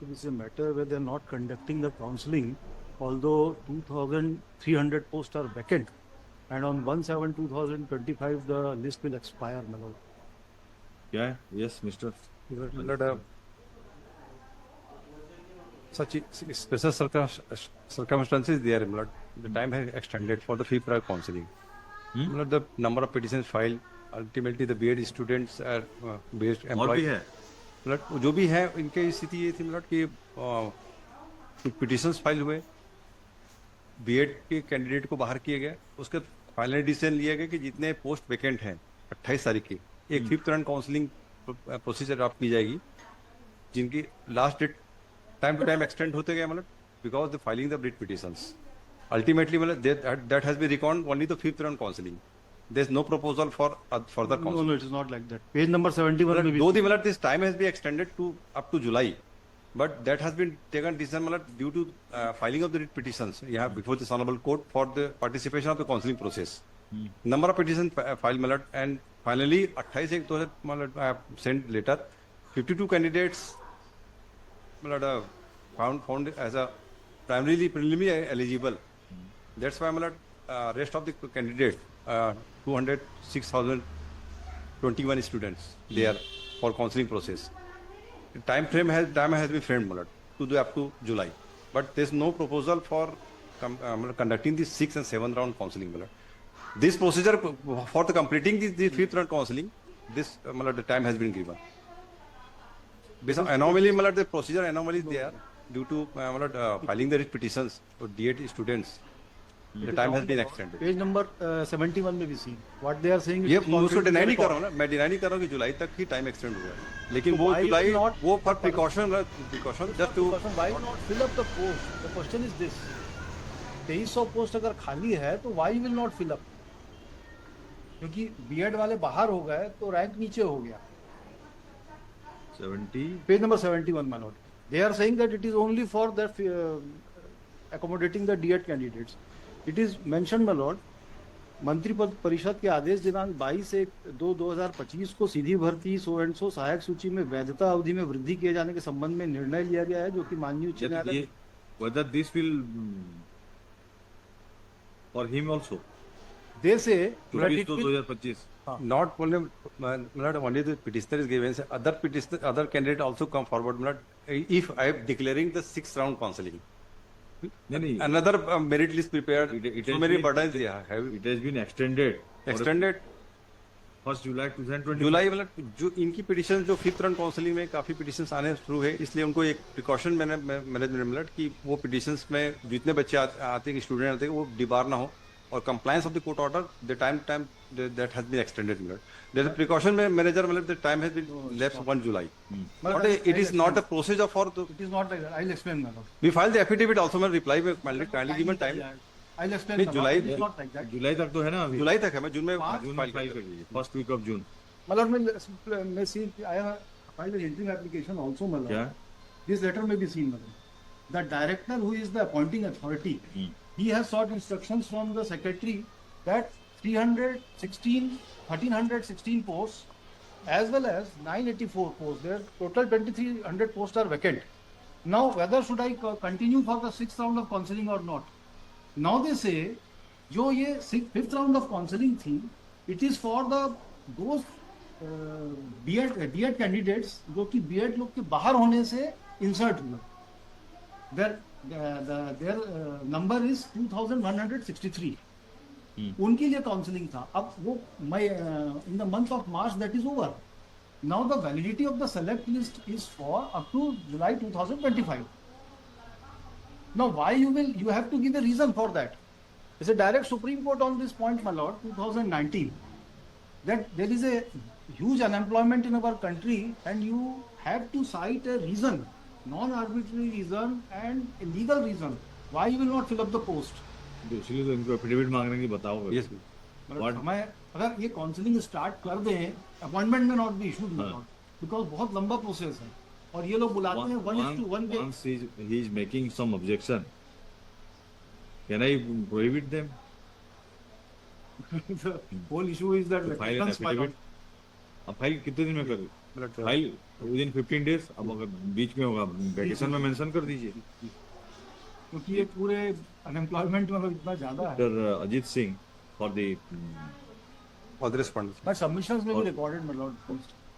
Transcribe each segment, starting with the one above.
It is a matter where they are not conducting the counseling, although 2,300 posts are vacant, and on 1/7/2025 the list will expire, my lord. क्या है? Yes, Mr. Such special circumstances there, my lord. The time has extended for the fifth round counseling. My lord, the number of petitions filed, ultimately the B.Ed students are based और भी employed. है? मतलब जो भी है इनके स्थिति ये थी मतलब कि कुछ पिटिशंस फाइल हुए, बीएड के कैंडिडेट को बाहर किए गए, उसके फाइनल डिसीजन लिया गया कि जितने पोस्ट वैकेंट हैं 28 तारीख की एक फिफ्थ राउंड काउंसलिंग प्रोसीजर आप की जाएगी, जिनकी last date time to time extend होते गए मतलब because the filing the writ petitions ultimately मतलब that has been record only the fifth round counselling. There is no proposal for further No, counseling. no, it is not like that. Page number 71 may be Though the this time has been extended to up to July, but that has been taken decision due to filing of the writ petitions before this honorable court for the participation of the counseling process. Number of petitions filed and finally 28 I have sent letter. 52 candidates found as a primarily preliminary eligible. That's why rest of the candidates 206,021 students there for counseling process. The time has been framed to do up to July, but there's no proposal for conducting the 6th and 7th round counseling. This procedure for the completing the 5th round counseling, this the time has been given. Based on anomaly, the procedure anomaly is there due to filing the writ petitions for D.Ed students. The time has been extended. Page number 71 में भी सी. What they are saying. ये उसको deny नहीं कर रहा हूँ ना, मैं डिनाई नहीं कर रहा हूँ कि जुलाई तक ही टाइम एक्सटेंड हुआ है, लेकिन वो जुलाई वो for precaution just to. Why not fill up the post? The question is this. 2300 post अगर खाली है तो why will not fill up? क्योंकि बीएड वाले बाहर हो गए तो रैंक नीचे हो गया. 70. Page number 71, my lord. They are saying that it is only for the accommodating the D.Ed candidates. It is mentioned, my lord, मंत्री परिषद के आदेश दिनांक 22/1/2025 को सीधी भर्ती सो एंड सो सहायक सूची में वैधता अवधि में वृद्धि किए जाने के संबंध में निर्णय लिया गया है, जो कि माननीय उच्च न्यायालय. Whether this will for him also. They say that it will 2025. Not only only the petitioner is given, other candidate also come forward. If I am declaring the 6th round counseling, another merit list prepared. So many burdens it has been extended. First जुलाई 2020 जुलाई मतलब जो इनकी petition जो fifth round counselling में काफी petitions आने शुरू है, इसलिए उनको एक प्रिकॉशन मैनेजमेंट कि वो पिटिशंस में जितने बच्चे आते हैं स्टूडेंट आते हैं वो डिबार ना हो और compliance of the court order the time that has been extended. There is precaution manager मतलब the time has been left 1 July. But it is not a procedure for it is not like that. I'll explain, my lord. We file the affidavit also मैं reply में kindly given time. I'll explain. नहीं, जुलाई It is not like that. जुलाई तक तो है ना अभी. जुलाई तक है, मैं जून में जून फाइल फाइल कर दीजिए. First week of June. My lord, may see, I have filed an interim application also, my lord. क्या? This letter may be seen, my lord. The director, who is the appointing authority, he has sought instructions from the secretary that 1316 posts as well as 984 posts. There total 2300 posts are vacant. Now, whether should I continue for the 6th round of counseling or not? Now they say, जो ये 5th round of counseling थी, it is for those B.Ed candidates जो कि B.Ed लोग के बाहर होने से insert हुए. Their number is 2163. उनके लिए काउंसलिंग था. अब वो in the month of March that is over. Now the validity of the select list is for up to July 2025. Now why you have to give a reason for that. It's a direct Supreme Court on this point, my lord, 2019, that there is a huge unemployment in our country and you have to cite a reason, non-arbitrary reason and a legal reason why you will not fill up the post. इसलिए तो इनको affidavit मांगने की बताओ. Yes. हमें अगर ये counselling start कर दें, अपॉइंटमेंट में नॉट बी इशूड, बिकॉज बहुत लंबा प्रोसेस है और ये लोग बुलाते हैं 1:1 के. Once he is making some objection, can I prohibit them? The whole issue is that To file an affidavit? अब फाइल कितने दिन में कर मतलब फाइल विद इन 15 डेज। अब अगर बीच में होगा वैकेशन में मेंशन कर दीजिए। क्योंकि ये पूरे अनएम्प्लॉयमेंट में इतना ज्यादा है। Doctor Ajit Singh for the all the respondent but submissions में भी रिकॉर्डेड मतलब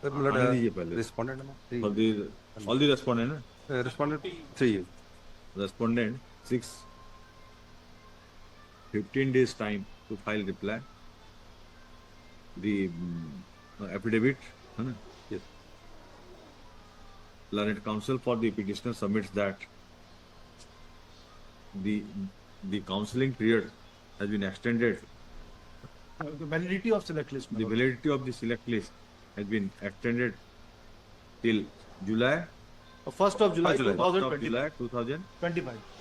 आने दीजिए पहले। Respondent for the all the respondent ना respondent 3 respondent 15 days time to file reply. The affidavit, है ना? Yes. Learned counsel for the petitioner submits that the counseling period has been extended. the validity of select list. The validity of the select list has been extended till July 1st of July 2025.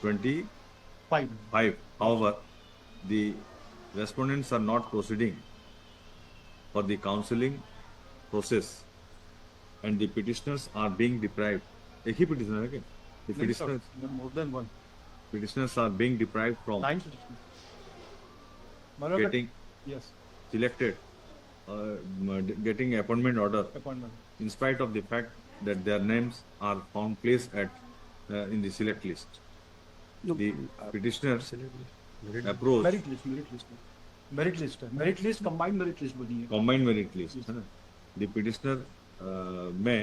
2025. 5. However, the respondents are not proceeding for the counseling process and the petitioners are being deprived. एक ही petitioner है क्या? The petitioners, More than one. petitioners are being deprived from 9 petitions. मतलब getting yes, selected, getting appointment order appointment. in spite of the fact that their names are found placed at in the select list. The petitioners approach Merit list है. Merit list combined merit list बनी है. combined merit list, है ना? The petitioner may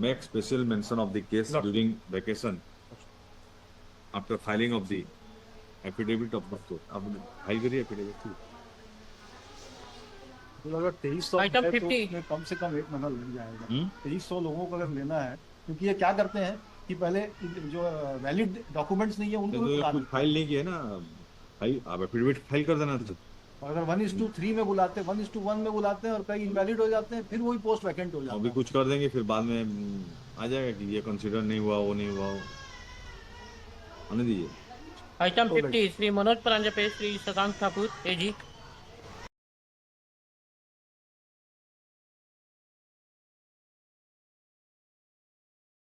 make special mention of the case Lot. during vacation after filing of the affidavit of the court. अब file करिए affidavit. तो अगर 2300 Item है तो 50. उसमें कम से कम 1 महीना लग जाएगा. हम्म? 2300 लोगों को अगर लेना है, क्योंकि ये क्या करते हैं कि पहले जो वैलिड डॉक्यूमेंट्स नहीं है उनको तो बुला कुछ देते फाइल नहीं किया ना, फाइल आप affidavit फाइल कर देना था. हैं. अगर 1:3 में बुलाते हैं, 1:1 में बुलाते हैं और कई इनवैलिड हो जाते हैं, फिर वही पोस्ट वैकेंट हो जाता अभी है. कुछ कर देंगे फिर बाद में आ जाएगा कि ये कंसिडर नहीं हुआ, वो नहीं हुआ. आने दीजिए. आइटम 50 श्री मनोज परांजपे, श्री शशांक ठाकुर एजी.